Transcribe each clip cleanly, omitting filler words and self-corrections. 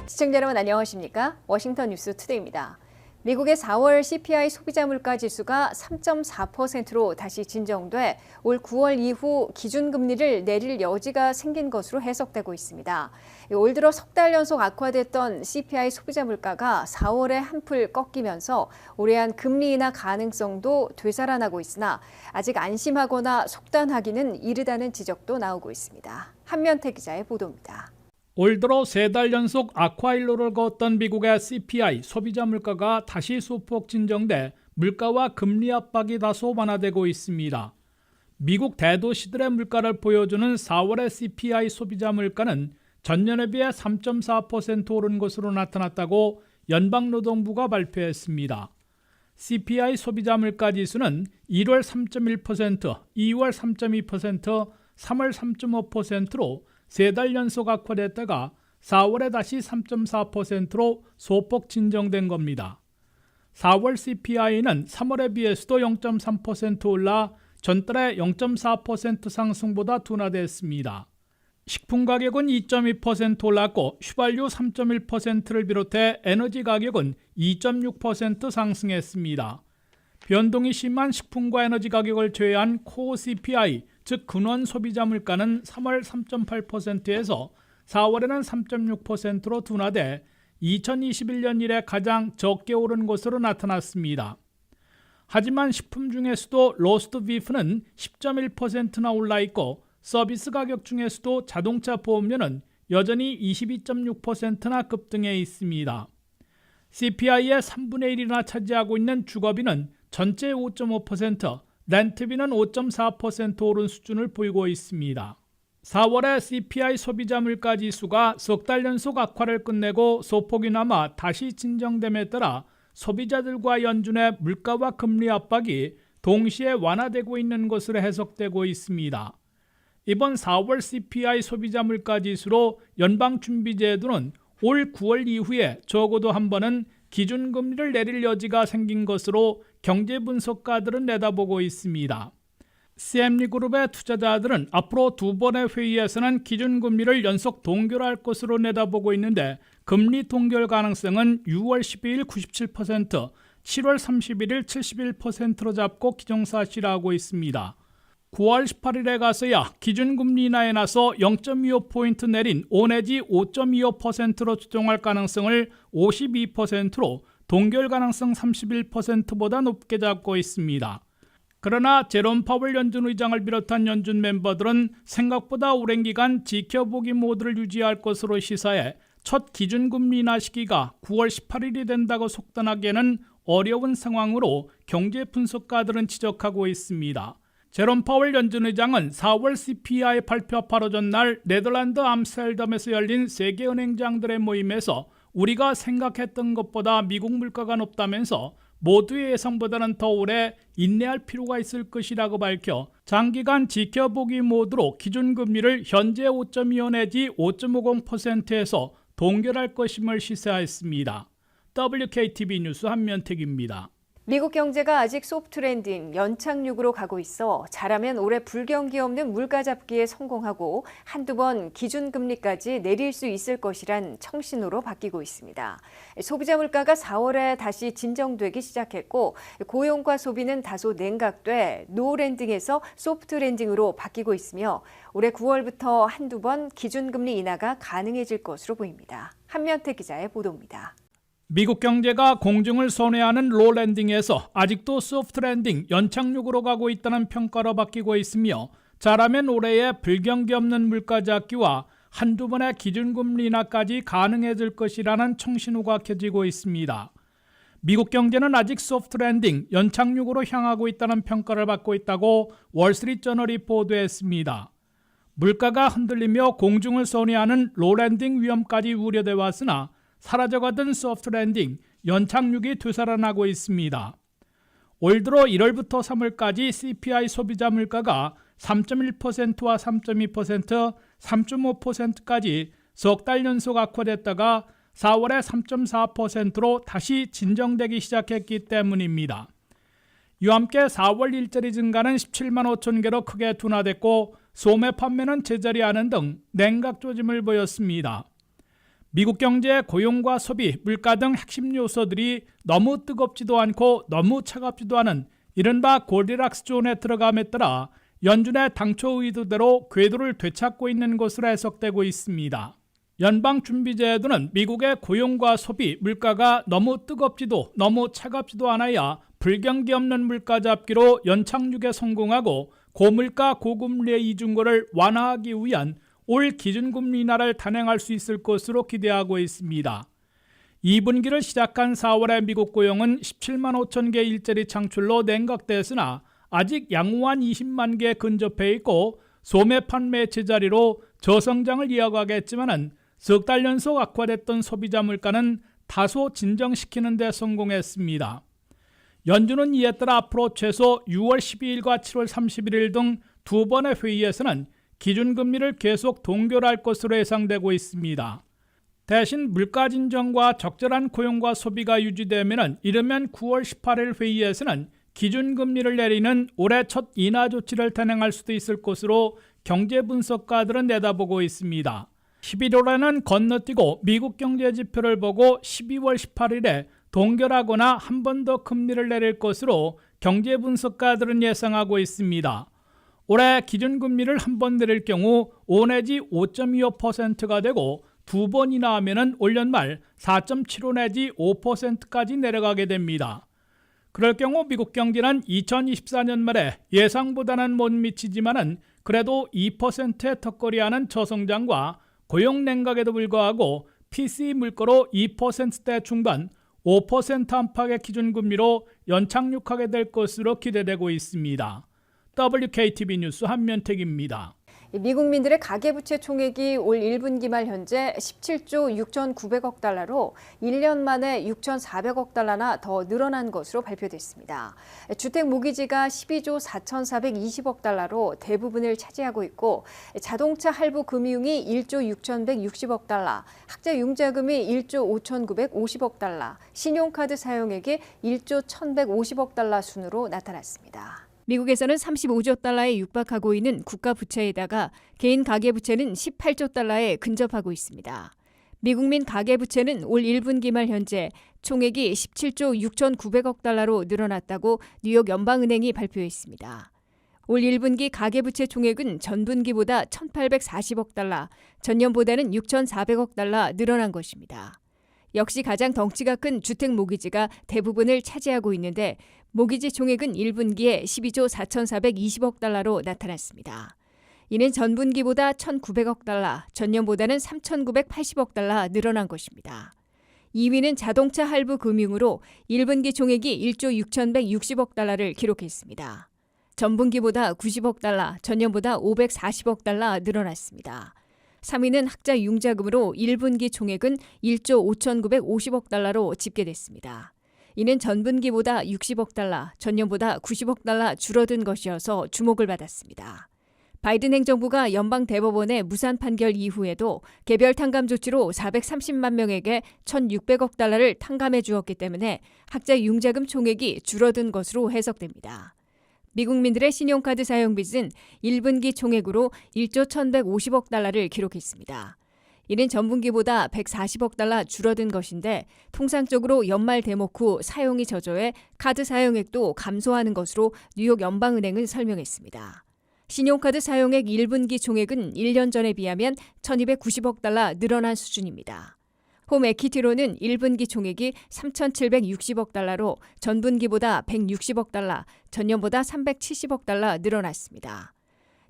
시청자 여러분 안녕하십니까? 워싱턴 뉴스 투데이입니다. 미국의 4월 CPI 소비자 물가 지수가 3.4%로 다시 진정돼 올 9월 이후 기준금리를 내릴 여지가 생긴 것으로 해석되고 있습니다. 올 들어 석 달 연속 악화됐던 CPI 소비자 물가가 4월에 한풀 꺾이면서 올해한 금리 인하 가능성도 되살아나고 있으나 아직 안심하거나 속단하기는 이르다는 지적도 나오고 있습니다. 한면태 기자의 보도입니다. 올 들어 3달 연속 악화일로를 그었던 미국의 CPI 소비자 물가가 다시 소폭 진정돼 물가와 금리 압박이 다소 완화되고 있습니다. 미국 대도시들의 물가를 보여주는 4월의 CPI 소비자 물가는 전년에 비해 3.4% 오른 것으로 나타났다고 연방노동부가 발표했습니다. CPI 소비자 물가 지수는 1월 3.1%, 2월 3.2%, 3월 3.5%로 3달 연속 악화됐다가 4월에 다시 3.4%로 소폭 진정된 겁니다. 4월 CPI는 3월에 비해서도 0.3% 올라 전달의 0.4% 상승보다 둔화됐습니다. 식품 가격은 2.2% 올랐고 휘발유 3.1%를 비롯해 에너지 가격은 2.6% 상승했습니다. 변동이 심한 식품과 에너지 가격을 제외한 코어 CPI, 즉 근원 소비자 물가는 3월 3.8%에서 4월에는 3.6%로 둔화돼 2021년 이래 가장 적게 오른 것으로 나타났습니다. 하지만 식품 중에서도 로스트 비프는 10.1%나 올라 있고 서비스 가격 중에서도 자동차 보험료는 여전히 22.6%나 급등해 있습니다. CPI의 3분의 1이나 차지하고 있는 주거비는 전체의 5.5%, 렌트비는 5.4% 오른 수준을 보이고 있습니다. 4월의 CPI 소비자 물가 지수가 석 달 연속 악화를 끝내고 소폭이나마 다시 진정됨에 따라 소비자들과 연준의 물가와 금리 압박이 동시에 완화되고 있는 것으로 해석되고 있습니다. 이번 4월 CPI 소비자 물가 지수로 연방준비제도는 올 9월 이후에 적어도 한 번은 기준금리를 내릴 여지가 생긴 것으로 경제 분석가들은 내다보고 있습니다. CME 그룹의 투자자들은 앞으로 2번의 회의에서는 기준금리를 연속 동결할 것으로 내다보고 있는데 금리 동결 가능성은 6월 12일 97%, 7월 31일 71%로 잡고 기정사실화하고 있습니다. 9월 18일에 가서야 기준금리 인하에 나서 0.25포인트 내린 5 내지 5.25%로 조정할 가능성을 52%로 동결 가능성 31%보다 높게 잡고 있습니다. 그러나 제롬 파월 연준 의장을 비롯한 연준 멤버들은 생각보다 오랜 기간 지켜보기 모드를 유지할 것으로 시사해 첫 기준금리 인하 시기가 9월 18일이 된다고 속단하기에는 어려운 상황으로 경제 분석가들은 지적하고 있습니다. 제롬 파월 연준 의장은 4월 CPI 발표 바로 전날 네덜란드 암스테르담에서 열린 세계 은행장들의 모임에서 우리가 생각했던 것보다 미국 물가가 높다면서 모두의 예상보다는 더 오래 인내할 필요가 있을 것이라고 밝혀 장기간 지켜보기 모드로 기준금리를 현재 5.25 내지 5.50%에서 동결할 것임을 시사했습니다. WKTV 뉴스 한면택입니다. 미국 경제가 아직 소프트 랜딩, 연착륙으로 가고 있어 잘하면 올해 불경기 없는 물가 잡기에 성공하고 한두 번 기준금리까지 내릴 수 있을 것이란 청신호로 바뀌고 있습니다. 소비자 물가가 4월에 다시 진정되기 시작했고 고용과 소비는 다소 냉각돼 노 랜딩에서 소프트 랜딩으로 바뀌고 있으며 올해 9월부터 한두 번 기준금리 인하가 가능해질 것으로 보입니다. 한면태 기자의 보도입니다. 미국 경제가 공중을 선회하는 로 랜딩에서 아직도 소프트 랜딩, 연착륙으로 가고 있다는 평가로 바뀌고 있으며 잘하면 올해의 불경기 없는 물가 잡기와 한두 번의 기준금리 인하까지 가능해질 것이라는 청신호가 켜지고 있습니다. 미국 경제는 아직 소프트 랜딩, 연착륙으로 향하고 있다는 평가를 받고 있다고 월스트리트저널이 보도했습니다. 물가가 흔들리며 공중을 선회하는 로 랜딩 위험까지 우려돼 왔으나 사라져가던 소프트 랜딩, 연착륙이 되살아나고 있습니다. 올 들어 1월부터 3월까지 CPI 소비자 물가가 3.1%와 3.2%, 3.5%까지 석 달 연속 악화됐다가 4월에 3.4%로 다시 진정되기 시작했기 때문입니다. 이와 함께 4월 일자리 증가는 17만 5천 개로 크게 둔화됐고 소매 판매는 제자리하는 등 냉각 조짐을 보였습니다. 미국 경제의 고용과 소비, 물가 등 핵심 요소들이 너무 뜨겁지도 않고 너무 차갑지도 않은 이른바 골디락스 존에 들어감에 따라 연준의 당초 의도대로 궤도를 되찾고 있는 것으로 해석되고 있습니다. 연방준비제도는 미국의 고용과 소비, 물가가 너무 뜨겁지도 너무 차갑지도 않아야 불경기 없는 물가 잡기로 연착륙에 성공하고 고물가 고금리의 이중고를 완화하기 위한 올 기준금리 인하를 단행할 수 있을 것으로 기대하고 있습니다. 2분기를 시작한 4월의 미국 고용은 17만 5천 개 일자리 창출로 냉각됐으나 아직 양호한 20만 개에 근접해 있고 소매 판매 제자리로 저성장을 이어가겠지만은 석 달 연속 악화됐던 소비자 물가는 다소 진정시키는 데 성공했습니다. 연준은 이에 따라 앞으로 최소 6월 12일과 7월 31일 등 두 번의 회의에서는 기준금리를 계속 동결할 것으로 예상되고 있습니다. 대신 물가 진정과 적절한 고용과 소비가 유지되면 이르면 9월 18일 회의에서는 기준금리를 내리는 올해 첫 인하 조치를 단행할 수도 있을 것으로 경제 분석가들은 내다보고 있습니다. 11월에는 건너뛰고 미국 경제 지표를 보고 12월 18일에 동결하거나 한 번 더 금리를 내릴 것으로 경제 분석가들은 예상하고 있습니다. 올해 기준금리를 한 번 내릴 경우 5 내지 5.25%가 되고 두 번이나 하면 올 연말 4.75 내지 5%까지 내려가게 됩니다. 그럴 경우 미국 경제는 2024년 말에 예상보다는 못 미치지만은 그래도 2%의 턱걸이하는 저성장과 고용 냉각에도 불구하고 PCE 물가로 2%대 중반, 5% 안팎의 기준금리로 연착륙하게 될 것으로 기대되고 있습니다. WKTV 뉴스 한면택입니다. 미국민들의 가계부채 총액이 올 1분기 말 현재 17조 6,900억 달러로 1년 만에 6,400억 달러나 더 늘어난 것으로 발표됐습니다. 주택 모기지가 12조 4,420억 달러로 대부분을 차지하고 있고 자동차 할부 금융이 1조 6,160억 달러, 학자 융자금이 1조 5,950억 달러, 신용카드 사용액이 1조 1,150억 달러 순으로 나타났습니다. 미국에서는 35조 달러에 육박하고 있는 국가 부채에다가 개인 가계 부채는 18조 달러에 근접하고 있습니다. 미국민 가계 부채는 올 1분기 말 현재 총액이 17조 6,900억 달러로 늘어났다고 뉴욕 연방은행이 발표했습니다. 올 1분기 가계 부채 총액은 전분기보다 1,840억 달러, 전년보다는 6,400억 달러 늘어난 것입니다. 역시 가장 덩치가 큰 주택 모기지가 대부분을 차지하고 있는데 모기지 총액은 1분기에 12조 4,420억 달러로 나타났습니다. 이는 전분기보다 1,900억 달러, 전년보다는 3,980억 달러 늘어난 것입니다. 2위는 자동차 할부 금융으로 1분기 총액이 1조 6,160억 달러를 기록했습니다. 전분기보다 90억 달러, 전년보다 540억 달러 늘어났습니다. 3위는 학자 융자금으로 1분기 총액은 1조 5,950억 달러로 집계됐습니다. 이는 전분기보다 60억 달러, 전년보다 90억 달러 줄어든 것이어서 주목을 받았습니다. 바이든 행정부가 연방 대법원의 무산 판결 이후에도 개별 탕감 조치로 430만 명에게 1,600억 달러를 탕감해 주었기 때문에 학자 융자금 총액이 줄어든 것으로 해석됩니다. 미국민들의 신용카드 사용 빚은 1분기 총액으로 1조 1,150억 달러를 기록했습니다. 이는 전분기보다 140억 달러 줄어든 것인데 통상적으로 연말 대목 후 사용이 저조해 카드 사용액도 감소하는 것으로 뉴욕 연방은행은 설명했습니다. 신용카드 사용액 1분기 총액은 1년 전에 비하면 1,290억 달러 늘어난 수준입니다. 홈 에퀴티로는 1분기 총액이 3,760억 달러로 전분기보다 160억 달러, 전년보다 370억 달러 늘어났습니다.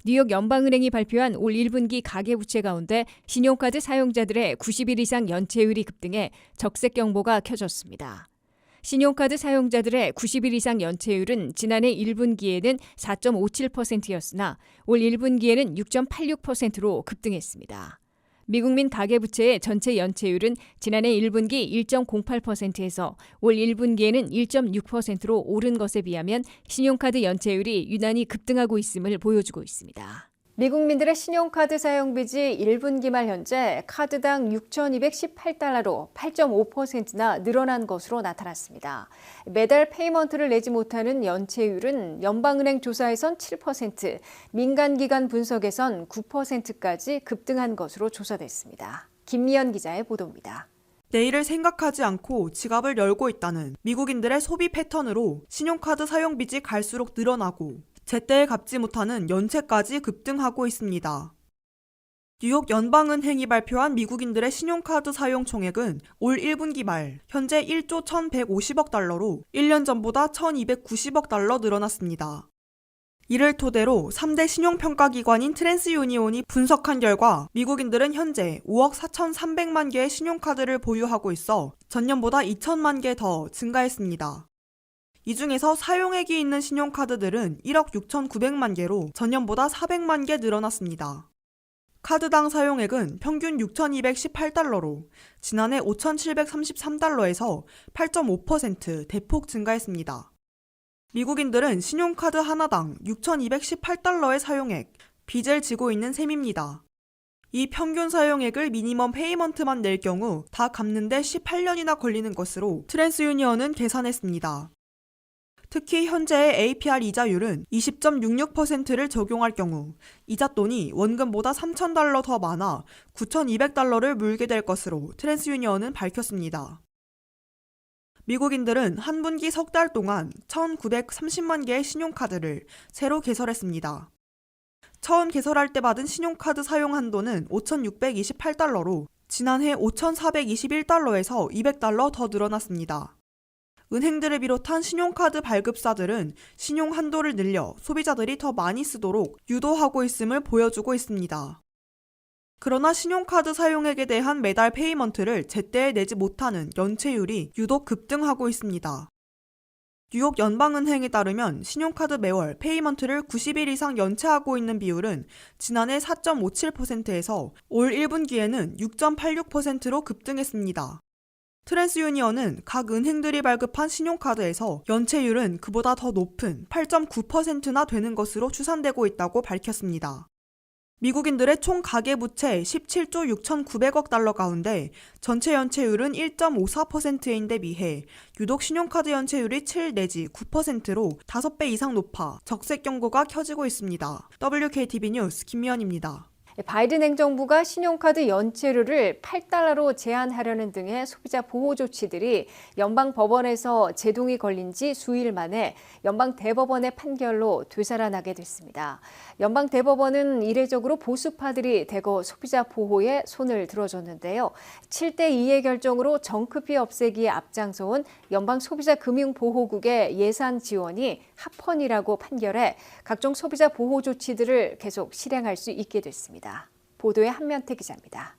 뉴욕 연방은행이 발표한 올 1분기 가계부채 가운데 신용카드 사용자들의 90일 이상 연체율이 급등해 적색 경보가 켜졌습니다. 신용카드 사용자들의 90일 이상 연체율은 지난해 1분기에는 4.57%였으나 올 1분기에는 6.86%로 급등했습니다. 미국민 가계부채의 전체 연체율은 지난해 1분기 1.08%에서 올 1분기에는 1.6%로 오른 것에 비하면 신용카드 연체율이 유난히 급등하고 있음을 보여주고 있습니다. 미국민들의 신용카드 사용 빚이 1분기 말 현재 카드당 6,218달러로 8.5%나 늘어난 것으로 나타났습니다. 매달 페이먼트를 내지 못하는 연체율은 연방은행 조사에선 7%, 민간기관 분석에선 9%까지 급등한 것으로 조사됐습니다. 김미연 기자의 보도입니다. 내일을 생각하지 않고 지갑을 열고 있다는 미국인들의 소비 패턴으로 신용카드 사용 빚이 갈수록 늘어나고 제때에 갚지 못하는 연체까지 급등하고 있습니다. 뉴욕 연방은행이 발표한 미국인들의 신용카드 사용 총액은 올 1분기 말 현재 1조 1,150억 달러로 1년 전보다 1,290억 달러 늘어났습니다. 이를 토대로 3대 신용평가기관인 트랜스유니온이 분석한 결과 미국인들은 현재 5억 4,300만 개의 신용카드를 보유하고 있어 전년보다 2천만 개 더 증가했습니다. 이 중에서 사용액이 있는 신용카드들은 1억 6,900만 개로 전년보다 400만 개 늘어났습니다. 카드당 사용액은 평균 6,218달러로 지난해 5,733달러에서 8.5% 대폭 증가했습니다. 미국인들은 신용카드 하나당 6,218달러의 사용액, 빚을 지고 있는 셈입니다. 이 평균 사용액을 미니멈 페이먼트만 낼 경우 다 갚는데 18년이나 걸리는 것으로 트랜스유니언은 계산했습니다. 특히 현재의 APR 이자율은 20.66%를 적용할 경우 이자돈이 원금보다 3,000달러 더 많아 9,200달러를 물게 될 것으로 트랜스유니언은 밝혔습니다. 미국인들은 한 분기 석 달 동안 1,930만 개의 신용카드를 새로 개설했습니다. 처음 개설할 때 받은 신용카드 사용 한도는 5,628달러로 지난해 5,421달러에서 200달러 더 늘어났습니다. 은행들을 비롯한 신용카드 발급사들은 신용 한도를 늘려 소비자들이 더 많이 쓰도록 유도하고 있음을 보여주고 있습니다. 그러나 신용카드 사용액에 대한 매달 페이먼트를 제때에 내지 못하는 연체율이 유독 급등하고 있습니다. 뉴욕 연방은행에 따르면 신용카드 매월 페이먼트를 90일 이상 연체하고 있는 비율은 지난해 4.57%에서 올 1분기에는 6.86%로 급등했습니다. 트랜스유니언은 각 은행들이 발급한 신용카드에서 연체율은 그보다 더 높은 8.9%나 되는 것으로 추산되고 있다고 밝혔습니다. 미국인들의 총 가계부채 17조 6,900억 달러 가운데 전체 연체율은 1.54%인데 비해 유독 신용카드 연체율이 7 내지 9%로 5배 이상 높아 적색 경고가 켜지고 있습니다. WKTV 뉴스 김미연입니다. 바이든 행정부가 신용카드 연체료를 8달러로 제한하려는 등의 소비자 보호 조치들이 연방 법원에서 제동이 걸린 지 수일 만에 연방 대법원의 판결로 되살아나게 됐습니다. 연방 대법원은 이례적으로 보수파들이 대거 소비자 보호에 손을 들어줬는데요. 7대2의 결정으로 정크피 없애기에 앞장서온 연방 소비자 금융보호국의 예산 지원이 합헌이라고 판결해 각종 소비자 보호 조치들을 계속 실행할 수 있게 됐습니다. 보도에 한면태 기자입니다.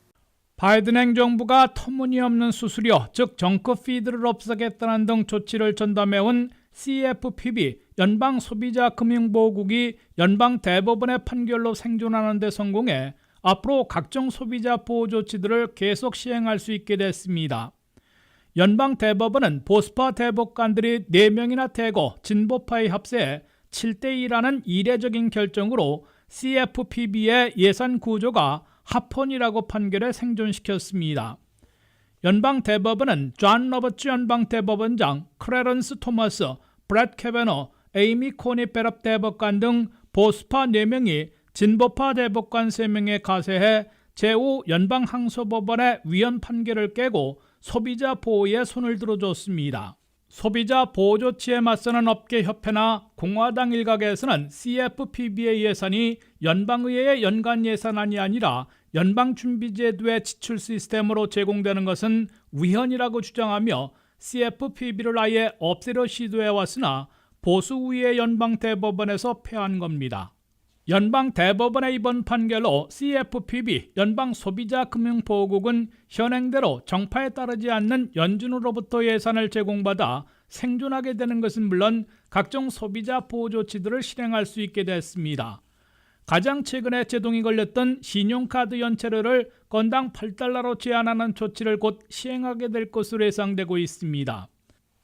바이든 행정부가 터무니없는 수수료, 즉 정크피들을 없애겠다는 등 조치를 전담해온 CFPB, 연방소비자금융보호국이 연방 대법원의 판결로 생존하는 데 성공해 앞으로 각종 소비자 보호 조치들을 계속 시행할 수 있게 됐습니다. 연방 대법원은 보수파 대법관들이 4명이나 되고 진보파의 합세에 7대2라는 이례적인 결정으로 CFPB의 예산 구조가 합헌이라고 판결해 생존시켰습니다. 연방 대법원은 존 로버츠 연방 대법원장, 클래런스 토머스, 브렛 캐베너, 에이미 코니 베럽 대법관 등 보수파 4명이 진보파 대법관 3명에 가세해 제5 연방 항소법원의 위헌 판결을 깨고 소비자 보호에 손을 들어줬습니다. 소비자 보호 조치에 맞서는 업계협회나 공화당 일각에서는 CFPB의 예산이 연방의회의 연간 예산안이 아니라 연방준비제도의 지출 시스템으로 제공되는 것은 위헌이라고 주장하며 CFPB를 아예 없애려 시도해왔으나 보수우위의 연방대법원에서 패한 겁니다. 연방대법원의 이번 판결로 CFPB, 연방소비자금융보호국은 현행대로 정파에 따르지 않는 연준으로부터 예산을 제공받아 생존하게 되는 것은 물론 각종 소비자 보호 조치들을 실행할 수 있게 됐습니다. 가장 최근에 제동이 걸렸던 신용카드 연체료를 건당 8달러로 제한하는 조치를 곧 시행하게 될 것으로 예상되고 있습니다.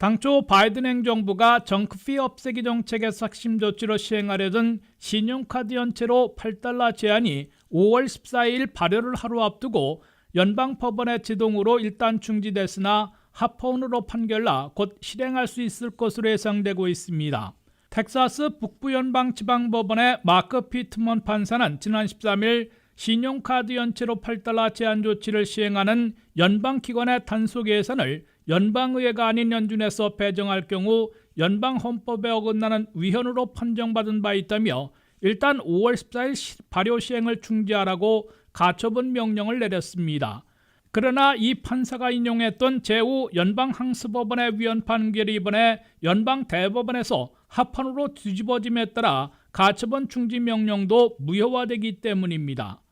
당초 바이든 행정부가 정크피 없애기 정책의 삭심 조치로 시행하려던 신용카드 연체로 $8 제한이 5월 14일 발효를 하루 앞두고 연방법원의 지동으로 일단 중지됐으나 합헌으로 판결나 곧 실행할 수 있을 것으로 예상되고 있습니다. 텍사스 북부연방지방법원의 마크 피트먼 판사는 지난 13일 신용카드 연체로 $8 제한 조치를 시행하는 연방기관의 단속 예산을 연방의회가 아닌 연준에서 배정할 경우 연방헌법에 어긋나는 위헌으로 판정받은 바 있다며 일단 5월 14일 발효 시행을 중지하라고 가처분 명령을 내렸습니다. 그러나 이 판사가 인용했던 제5 연방항스법원의 위헌 판결이 이번에 연방대법원에서 합헌으로 뒤집어짐에 따라 가처분 중지 명령도 무효화되기 때문입니다.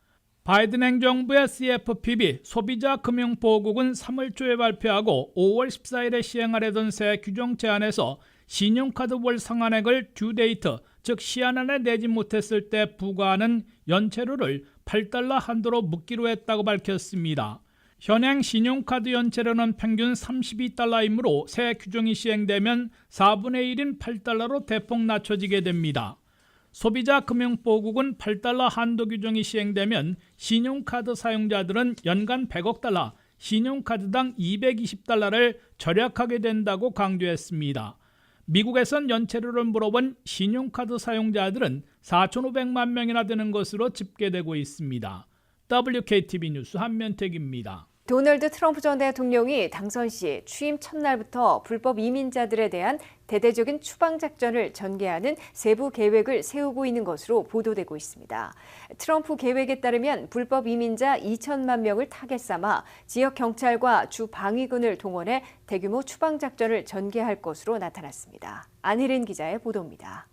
바이든 행정부의 CFPB 소비자금융보호국은 3월 초에 발표하고 5월 14일에 시행하려던 새 규정 제안에서 신용카드 월 상환액을 듀데이트, 즉 시한 안에 내지 못했을 때 부과하는 연체료를 $8 한도로 묶기로 했다고 밝혔습니다. 현행 신용카드 연체료는 평균 $32이므로 새 규정이 시행되면 4분의 1인 $8로 대폭 낮춰지게 됩니다. 소비자금융보호국은 $8 한도 규정이 시행되면 신용카드 사용자들은 연간 $100억, 신용카드당 $220를 절약하게 된다고 강조했습니다. 미국에선 연체료를 물어본 신용카드 사용자들은 4,500만 명이나 되는 것으로 집계되고 있습니다. WKTV 뉴스 한면택입니다. 도널드 트럼프 전 대통령이 당선 시 취임 첫날부터 불법 이민자들에 대한 대대적인 추방 작전을 전개하는 세부 계획을 세우고 있는 것으로 보도되고 있습니다. 트럼프 계획에 따르면 불법 이민자 2천만 명을 타겟 삼아 지역 경찰과 주 방위군을 동원해 대규모 추방 작전을 전개할 것으로 나타났습니다. 안혜린 기자의 보도입니다.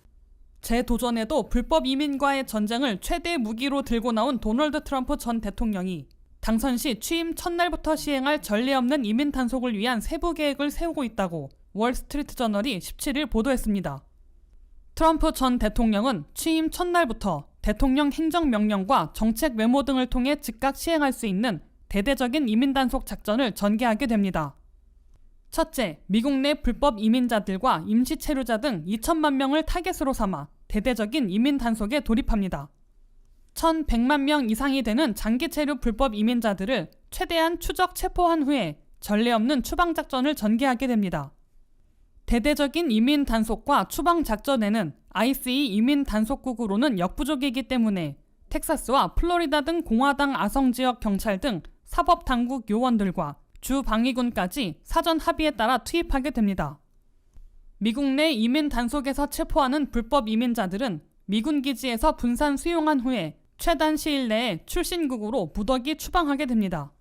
재도전에도 불법 이민과의 전쟁을 최대 무기로 들고 나온 도널드 트럼프 전 대통령이 당선 시 취임 첫날부터 시행할 전례 없는 이민 단속을 위한 세부 계획을 세우고 있다고 월스트리트 저널이 17일 보도했습니다. 트럼프 전 대통령은 취임 첫날부터 대통령 행정명령과 정책 메모 등을 통해 즉각 시행할 수 있는 대대적인 이민 단속 작전을 전개하게 됩니다. 첫째, 미국 내 불법 이민자들과 임시 체류자 등 2천만 명을 타겟으로 삼아 대대적인 이민 단속에 돌입합니다. 1,100만 명 이상이 되는 장기 체류 불법 이민자들을 최대한 추적 체포한 후에 전례 없는 추방 작전을 전개하게 됩니다. 대대적인 이민 단속과 추방 작전에는 ICE 이민 단속국으로는 역부족이기 때문에 텍사스와 플로리다 등 공화당 아성 지역 경찰 등 사법 당국 요원들과 주 방위군까지 사전 합의에 따라 투입하게 됩니다. 미국 내 이민 단속에서 체포하는 불법 이민자들은 미군 기지에서 분산 수용한 후에 최단 시일 내에 출신국으로 무더기 추방하게 됩니다.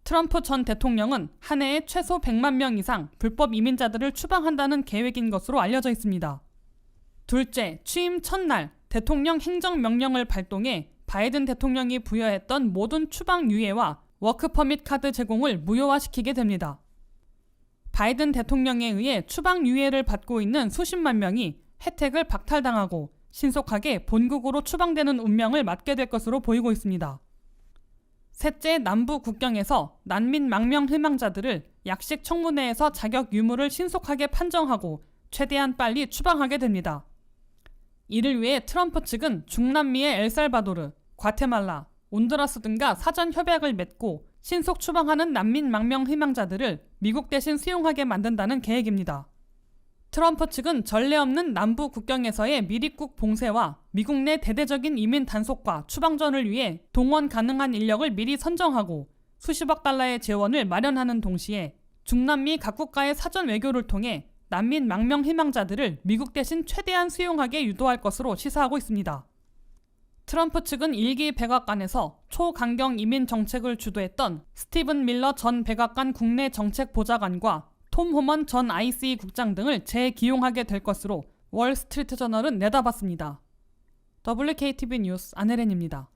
트럼프 전 대통령은 한 해에 최소 100만 명 이상 불법 이민자들을 추방한다는 계획인 것으로 알려져 있습니다. 둘째, 취임 첫날 대통령 행정명령을 발동해 바이든 대통령이 부여했던 모든 추방 유예와 워크퍼밋 카드 제공을 무효화시키게 됩니다. 바이든 대통령에 의해 추방 유예를 받고 있는 수십만 명이 혜택을 박탈당하고 신속하게 본국으로 추방되는 운명을 맞게 될 것으로 보이고 있습니다. 셋째, 남부 국경에서 난민 망명 희망자들을 약식 청문회에서 자격 유무를 신속하게 판정하고 최대한 빨리 추방하게 됩니다. 이를 위해 트럼프 측은 중남미의 엘살바도르, 과테말라, 온두라스 등과 사전 협약을 맺고 신속 추방하는 난민 망명 희망자들을 미국 대신 수용하게 만든다는 계획입니다. 트럼프 측은 전례 없는 남부 국경에서의 미립국 봉쇄와 미국 내 대대적인 이민 단속과 추방전을 위해 동원 가능한 인력을 미리 선정하고 수십억 달러의 재원을 마련하는 동시에 중남미 각국과의 사전 외교를 통해 난민 망명 희망자들을 미국 대신 최대한 수용하게 유도할 것으로 시사하고 있습니다. 트럼프 측은 일기 백악관에서 초강경 이민 정책을 주도했던 스티븐 밀러 전 백악관 국내 정책 보좌관과 톰 호먼 전 ICE 국장 등을 재기용하게 될 것으로 월스트리트 저널은 내다봤습니다. WKTV 뉴스 안혜린입니다.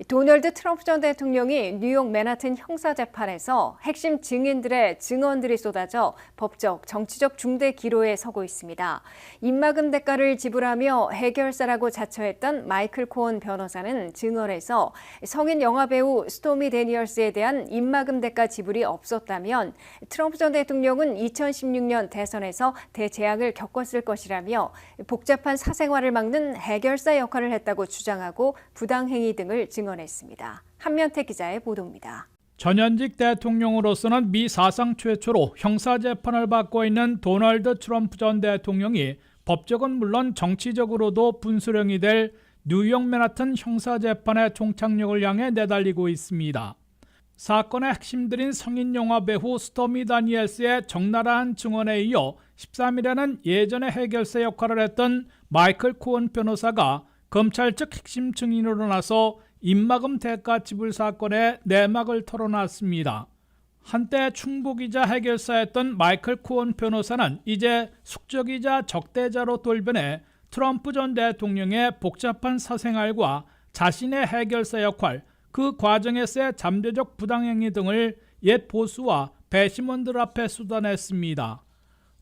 도널드 트럼프 전 대통령이 뉴욕 맨하튼 형사재판에서 핵심 증인들의 증언들이 쏟아져 법적, 정치적 중대 기로에 서고 있습니다. 입막음 대가를 지불하며 해결사라고 자처했던 마이클 코언 변호사는 증언에서 성인 영화배우 스토미 데니얼스에 대한 입막음 대가 지불이 없었다면 트럼프 전 대통령은 2016년 대선에서 대재앙을 겪었을 것이라며 복잡한 사생활을 막는 해결사 역할을 했다고 주장하고 부당행위 등을 증언했습니다. 한면태 기자의 보도입니다. 전현직 대통령으로서는 미 사상 최초로 형사재판을 받고 있는 도널드 트럼프 전 대통령이 법적은 물론 정치적으로도 분수령이 될 뉴욕 맨하튼 형사재판의 종착역을 향해 내달리고 있습니다. 사건의 핵심들인 성인 영화 배우 스토미 다니엘스의 적나라한 증언에 이어 13일에는 예전에 해결사 역할을 했던 마이클 코언 변호사가 검찰 측 핵심 증인으로 나서 입막음 대가 지불 사건의 내막을 털어놨습니다. 한때 충북이자 해결사였던 마이클 코언 변호사는 이제 숙적이자 적대자로 돌변해 트럼프 전 대통령의 복잡한 사생활과 자신의 해결사 역할, 그 과정에서의 잠재적 부당행위 등을 옛 보수와 배심원들 앞에 쏟아냈습니다.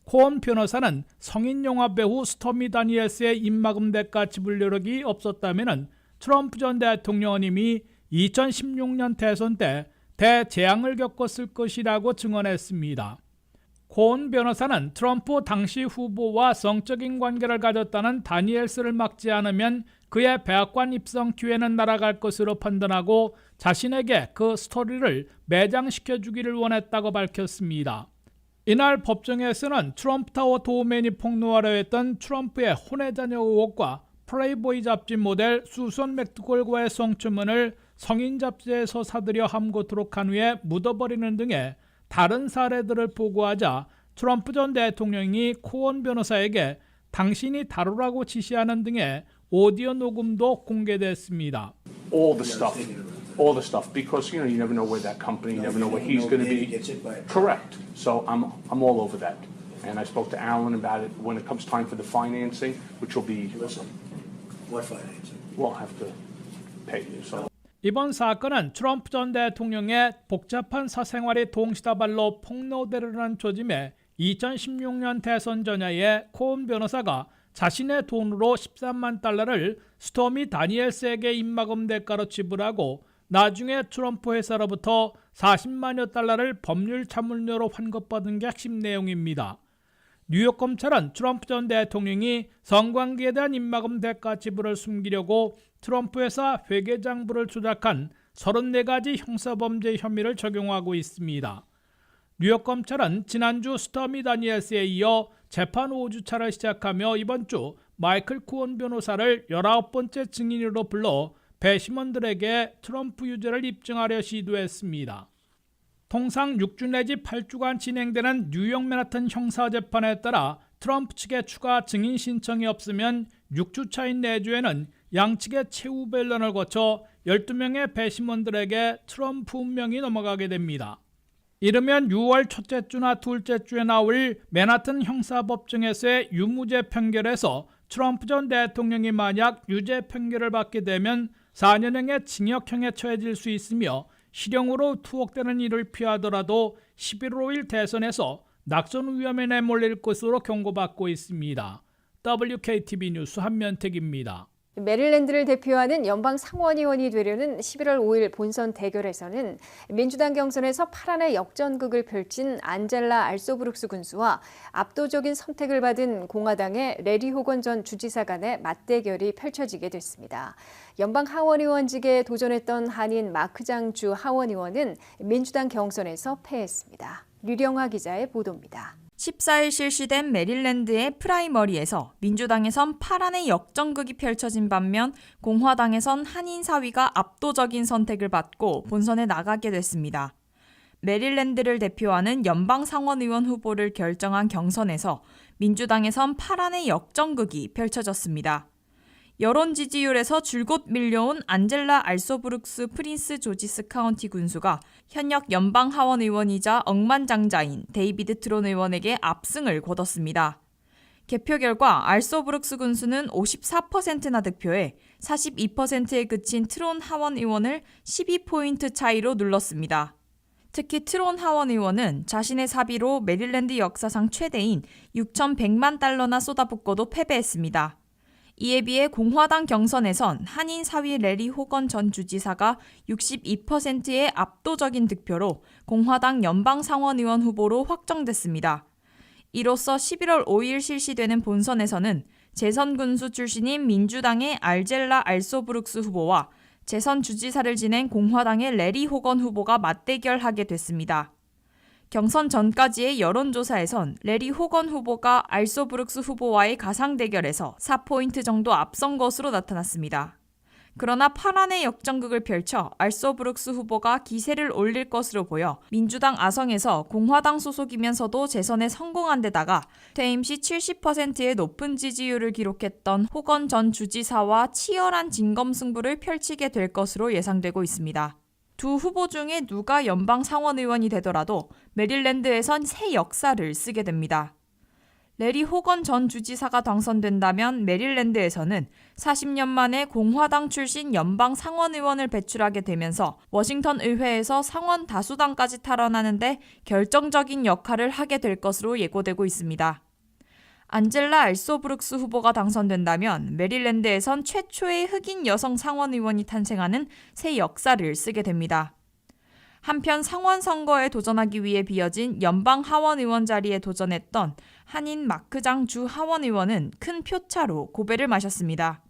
코언 변호사는 성인 영화 배우 스토미 다니엘스의 입막음 대가 지불 여력이 없었다면 트럼프 전 대통령은 이미 2016년 대선 때 대재앙을 겪었을 것이라고 증언했습니다. 코언 변호사는 트럼프 당시 후보와 성적인 관계를 가졌다는 다니엘스를 막지 않으면 그의 백악관 입성 기회는 날아갈 것으로 판단하고 자신에게 그 스토리를 매장시켜주기를 원했다고 밝혔습니다. 이날 법정에서는 트럼프 타워 도우맨이 폭로하려 했던 트럼프의 혼외자녀 의혹과 플레이보이 잡지 모델 수선 맥도걸과의 성추문을 성인 잡지에서 사들여 함고토록 한 후에 묻어버리는 등의 다른 사례들을 보고하자 트럼프 전 대통령이 코언 변호사에게 당신이 다루라고 지시하는 등의 오디오 녹음도 공개됐습니다. all the stuff, because you never know where that company, you never know where he's going to be. Correct. So I'm all over that, and I spoke to Alan about it when it comes time for the financing, which will be. Listen, what financing? We'll have to pay you. So. 이번 사건은 트럼프 전 대통령의 복잡한 사생활이 동시다발로 폭로되려는 조짐에 2016년 대선 전야에 코언 변호사가 자신의 돈으로 13만 달러를 스토미 다니엘스에게 입막음 대가로 지불하고 나중에 트럼프 회사로부터 40만여 달러를 법률 자문료로 환급받은 게 핵심 내용입니다. 뉴욕 검찰은 트럼프 전 대통령이 성관계에 대한 입막음 대가 지불을 숨기려고 트럼프 회사 회계장부를 조작한 34가지 형사범죄 혐의를 적용하고 있습니다. 뉴욕 검찰은 지난주 스토미 다니엘스에 이어 재판 5주차를 시작하며 이번 주 마이클 코언 변호사를 19번째 증인으로 불러 배심원들에게 트럼프 유죄를 입증하려 시도했습니다. 통상 6주 내지 8주간 진행되는 뉴욕 맨하튼 형사재판에 따라 트럼프 측의 추가 증인 신청이 없으면 6주차인 내주에는 양측의 최후 변론을 거쳐 12명의 배심원들에게 트럼프 운명이 넘어가게 됩니다. 이르면 6월 첫째 주나 둘째 주에 나올 맨하튼 형사법정에서의 유무죄 판결에서 트럼프 전 대통령이 만약 유죄 판결을 받게 되면 4년형의 징역형에 처해질 수 있으며 실형으로 투옥되는 일을 피하더라도 11월 5일 대선에서 낙선 위험에 내몰릴 것으로 경고받고 있습니다. WKTV 뉴스 한면택입니다. 메릴랜드를 대표하는 연방 상원의원이 되려는 11월 5일 본선 대결에서는 민주당 경선에서 파란의 역전극을 펼친 안젤라 알소브룩스 군수와 압도적인 선택을 받은 공화당의 레리 호건 전 주지사 간의 맞대결이 펼쳐지게 됐습니다. 연방 하원의원직에 도전했던 한인 마크장 주 하원의원은 민주당 경선에서 패했습니다. 류령화 기자의 보도입니다. 14일 실시된 메릴랜드의 프라이머리에서 민주당에선 파란의 역전극이 펼쳐진 반면 공화당에선 한인 사위가 압도적인 선택을 받고 본선에 나가게 됐습니다. 메릴랜드를 대표하는 연방 상원의원 후보를 결정한 경선에서 민주당에선 파란의 역전극이 펼쳐졌습니다. 여론 지지율에서 줄곧 밀려온 안젤라 알소브룩스 프린스 조지스 카운티 군수가 현역 연방 하원 의원이자 억만장자인 데이비드 트론 의원에게 압승을 거뒀습니다. 개표 결과 알소브룩스 군수는 54%나 득표해 42%에 그친 트론 하원 의원을 12포인트 차이로 눌렀습니다. 특히 트론 하원 의원은 자신의 사비로 메릴랜드 역사상 최대인 6,100만 달러나 쏟아붓고도 패배했습니다. 이에 비해 공화당 경선에선 한인 사위 레리 호건 전 주지사가 62%의 압도적인 득표로 공화당 연방상원의원 후보로 확정됐습니다. 이로써 11월 5일 실시되는 본선에서는 재선 군수 출신인 민주당의 알젤라 알소브룩스 후보와 재선 주지사를 지낸 공화당의 레리 호건 후보가 맞대결하게 됐습니다. 경선 전까지의 여론조사에선 레리 호건 후보가 알소브룩스 후보와의 가상 대결에서 4포인트 정도 앞선 것으로 나타났습니다. 그러나 파란의 역전극을 펼쳐 알소브룩스 후보가 기세를 올릴 것으로 보여 민주당 아성에서 공화당 소속이면서도 재선에 성공한 데다가 퇴임 시 70%의 높은 지지율을 기록했던 호건 전 주지사와 치열한 진검승부를 펼치게 될 것으로 예상되고 있습니다. 두 후보 중에 누가 연방 상원의원이 되더라도 메릴랜드에선 새 역사를 쓰게 됩니다. 레리 호건 전 주지사가 당선된다면 메릴랜드에서는 40년 만에 공화당 출신 연방 상원의원을 배출하게 되면서 워싱턴 의회에서 상원 다수당까지 탈환하는데 결정적인 역할을 하게 될 것으로 예고되고 있습니다. 안젤라 알소브룩스 후보가 당선된다면 메릴랜드에선 최초의 흑인 여성 상원의원이 탄생하는 새 역사를 쓰게 됩니다. 한편 상원 선거에 도전하기 위해 비어진 연방 하원의원 자리에 도전했던 한인 마크장 주 하원의원은 큰 표차로 고배를 마셨습니다.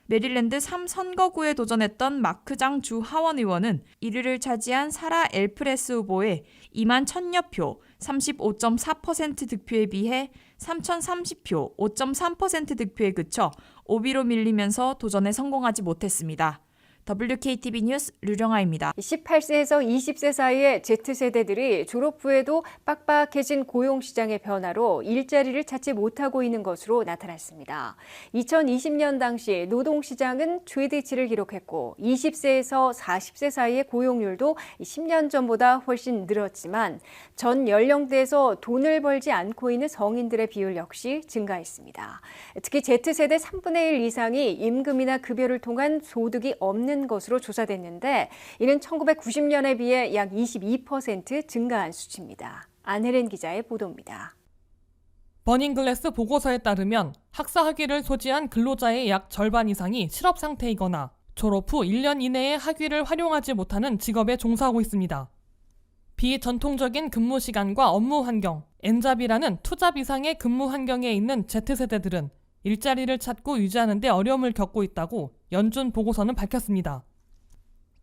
메릴랜드 3선거구에 도전했던 마크장 주 하원의원은 1위를 차지한 사라 엘프레스 후보의 2만 1000여 표 35.4% 득표에 비해 3030표 5.3% 득표에 그쳐 5위로 밀리면서 도전에 성공하지 못했습니다. WKTV 뉴스 류령아입니다. 18세에서 20세 사이의 Z세대들이 졸업 후에도 빡빡해진 고용시장의 변화로 일자리를 찾지 못하고 있는 것으로 나타났습니다. 2020년 당시 노동시장은 최대치를 기록했고 20세에서 40세 사이의 고용률도 10년 전보다 훨씬 늘었지만 전 연령대에서 돈을 벌지 않고 있는 성인들의 비율 역시 증가했습니다. 특히 Z세대 3분의 1 이상이 임금이나 급여를 통한 소득이 없는 것으로 조사됐는데 이는 1990년에 비해 약 22% 증가한 수치입니다. 안혜린 기자의 보도입니다. 버닝글래스 보고서에 따르면 학사 학위를 소지한 근로자의 약 절반 이상이 실업 상태이거나 졸업 후 1년 이내에 학위를 활용하지 못하는 직업에 종사하고 있습니다. 비전통적인 근무 시간과 업무 환경, 엔잡이라는 투잡 이상의 근무 환경에 있는 Z세대들은 일자리를 찾고 유지하는 데 어려움을 겪고 있다고 연준 보고서는 밝혔습니다.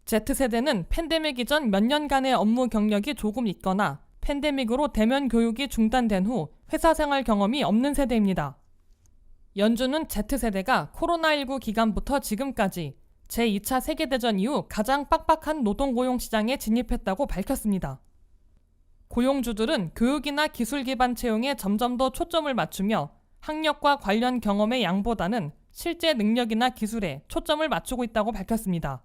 Z세대는 팬데믹 이전 몇 년간의 업무 경력이 조금 있거나 팬데믹으로 대면 교육이 중단된 후 회사 생활 경험이 없는 세대입니다. 연준은 Z세대가 코로나19 기간부터 지금까지 제2차 세계대전 이후 가장 빡빡한 노동고용 시장에 진입했다고 밝혔습니다. 고용주들은 교육이나 기술 기반 채용에 점점 더 초점을 맞추며 학력과 관련 경험의 양보다는 실제 능력이나 기술에 초점을 맞추고 있다고 밝혔습니다.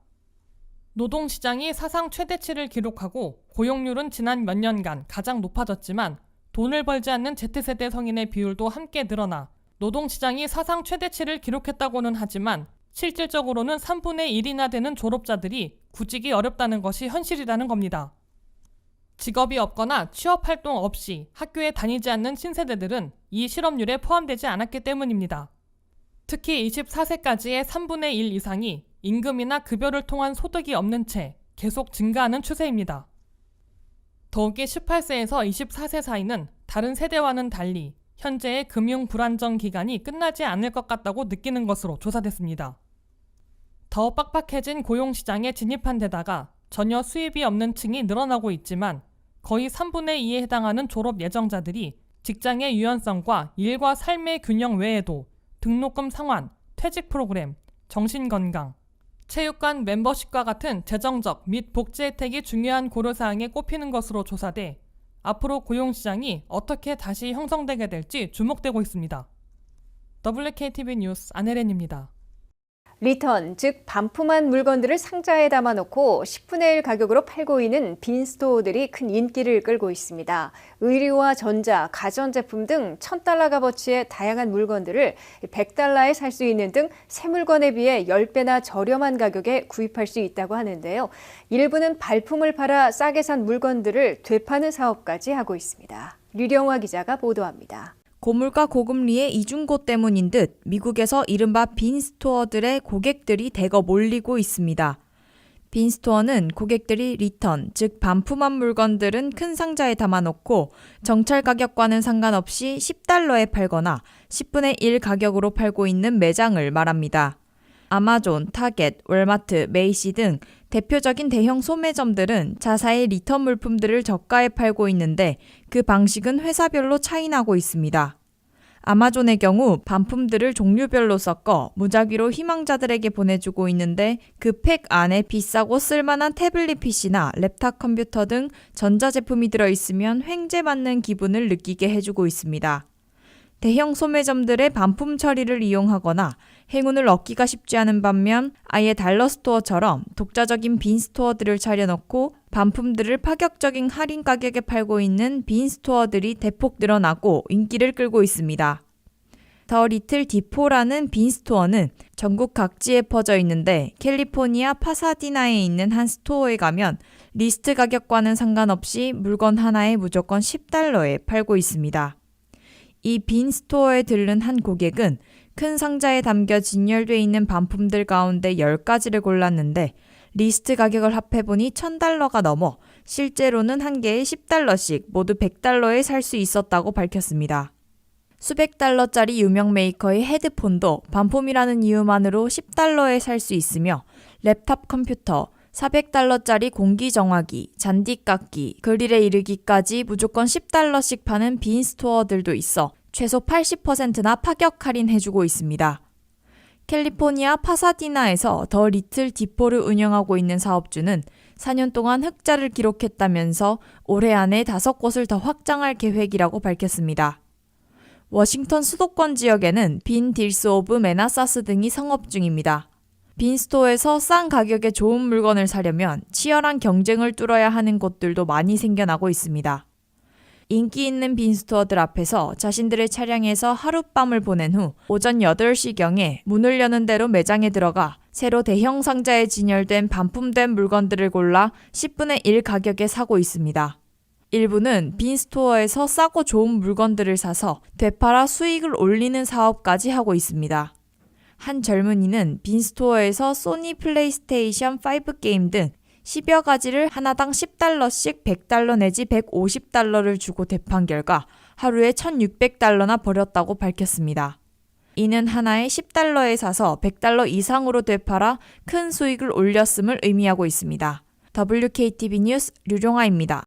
노동시장이 사상 최대치를 기록하고 고용률은 지난 몇 년간 가장 높아졌지만 돈을 벌지 않는 Z세대 성인의 비율도 함께 늘어나 노동시장이 사상 최대치를 기록했다고는 하지만 실질적으로는 3분의 1이나 되는 졸업자들이 구직이 어렵다는 것이 현실이라는 겁니다. 직업이 없거나 취업활동 없이 학교에 다니지 않는 신세대들은 이 실업률에 포함되지 않았기 때문입니다. 특히 24세까지의 3분의 1 이상이 임금이나 급여를 통한 소득이 없는 채 계속 증가하는 추세입니다. 더욱이 18세에서 24세 사이는 다른 세대와는 달리 현재의 금융 불안정 기간이 끝나지 않을 것 같다고 느끼는 것으로 조사됐습니다. 더 빡빡해진 고용시장에 진입한 데다가 전혀 수입이 없는 층이 늘어나고 있지만 거의 3분의 2에 해당하는 졸업 예정자들이 직장의 유연성과 일과 삶의 균형 외에도 등록금 상환, 퇴직 프로그램, 정신건강, 체육관 멤버십과 같은 재정적 및 복지 혜택이 중요한 고려사항에 꼽히는 것으로 조사돼 앞으로 고용시장이 어떻게 다시 형성되게 될지 주목되고 있습니다. WKTV 뉴스 안혜린입니다. 리턴, 즉 반품한 물건들을 상자에 담아놓고 10분의 1 가격으로 팔고 있는 빈 스토어들이 큰 인기를 끌고 있습니다. 의류와 전자, 가전제품 등 $1,000 값어치의 다양한 물건들을 $100에 살 수 있는 등 새 물건에 비해 10배나 저렴한 가격에 구입할 수 있다고 하는데요. 일부는 발품을 팔아 싸게 산 물건들을 되파는 사업까지 하고 있습니다. 류령화 기자가 보도합니다. 고물가 고금리의 이중고 때문인 듯 미국에서 이른바 빈스토어들의 고객들이 대거 몰리고 있습니다. 빈스토어는 고객들이 리턴, 즉 반품한 물건들은 큰 상자에 담아놓고 정찰 가격과는 상관없이 $10에 팔거나 10분의 1 가격으로 팔고 있는 매장을 말합니다. 아마존, 타겟, 월마트, 메이시 등 대표적인 대형 소매점들은 자사의 리턴 물품들을 저가에 팔고 있는데 그 방식은 회사별로 차이나고 있습니다. 아마존의 경우 반품들을 종류별로 섞어 무작위로 희망자들에게 보내주고 있는데 그 팩 안에 비싸고 쓸만한 태블릿 PC나 랩탑 컴퓨터 등 전자제품이 들어있으면 횡재받는 기분을 느끼게 해주고 있습니다. 대형 소매점들의 반품 처리를 이용하거나 행운을 얻기가 쉽지 않은 반면 아예 달러스토어처럼 독자적인 빈스토어들을 차려놓고 반품들을 파격적인 할인 가격에 팔고 있는 빈스토어들이 대폭 늘어나고 인기를 끌고 있습니다. 더 리틀 디포라는 빈스토어는 전국 각지에 퍼져 있는데 캘리포니아 파사디나에 있는 한 스토어에 가면 리스트 가격과는 상관없이 물건 하나에 무조건 $10에 팔고 있습니다. 이 빈 스토어에 들른 한 고객은 큰 상자에 담겨 진열돼 있는 반품들 가운데 10가지를 골랐는데 리스트 가격을 합해보니 $1,000가 넘어 실제로는 한 개에 $10씩 모두 $100에 살 수 있었다고 밝혔습니다. 수백 달러짜리 유명 메이커의 헤드폰도 반품이라는 이유만으로 $10에 살 수 있으며 랩탑 컴퓨터, $400짜리 공기정화기, 잔디깎기, 그릴에 이르기까지 무조건 $10씩 파는 빈 스토어들도 있어 최소 80%나 파격 할인해주고 있습니다. 캘리포니아 파사디나에서 더 리틀 디포를 운영하고 있는 사업주는 4년 동안 흑자를 기록했다면서 올해 안에 5곳을 더 확장할 계획이라고 밝혔습니다. 워싱턴 수도권 지역에는 빈 딜스 오브 메나사스 등이 성업 중입니다. 빈스토어에서 싼 가격에 좋은 물건을 사려면 치열한 경쟁을 뚫어야 하는 곳들도 많이 생겨나고 있습니다. 인기 있는 빈스토어들 앞에서 자신들의 차량에서 하룻밤을 보낸 후 오전 8시경에 문을 여는 대로 매장에 들어가 새로 대형 상자에 진열된 반품된 물건들을 골라 10분의 1 가격에 사고 있습니다. 일부는 빈스토어에서 싸고 좋은 물건들을 사서 되팔아 수익을 올리는 사업까지 하고 있습니다. 한 젊은이는 빈스토어에서 소니 플레이스테이션 5 게임 등 10여 가지를 하나당 $10씩 $100 내지 $150를 주고 되판 결과 하루에 $1,600나 벌였다고 밝혔습니다. 이는 하나에 $10에 사서 $100 이상으로 되팔아 큰 수익을 올렸음을 의미하고 있습니다. WKTV 뉴스 류룡아입니다.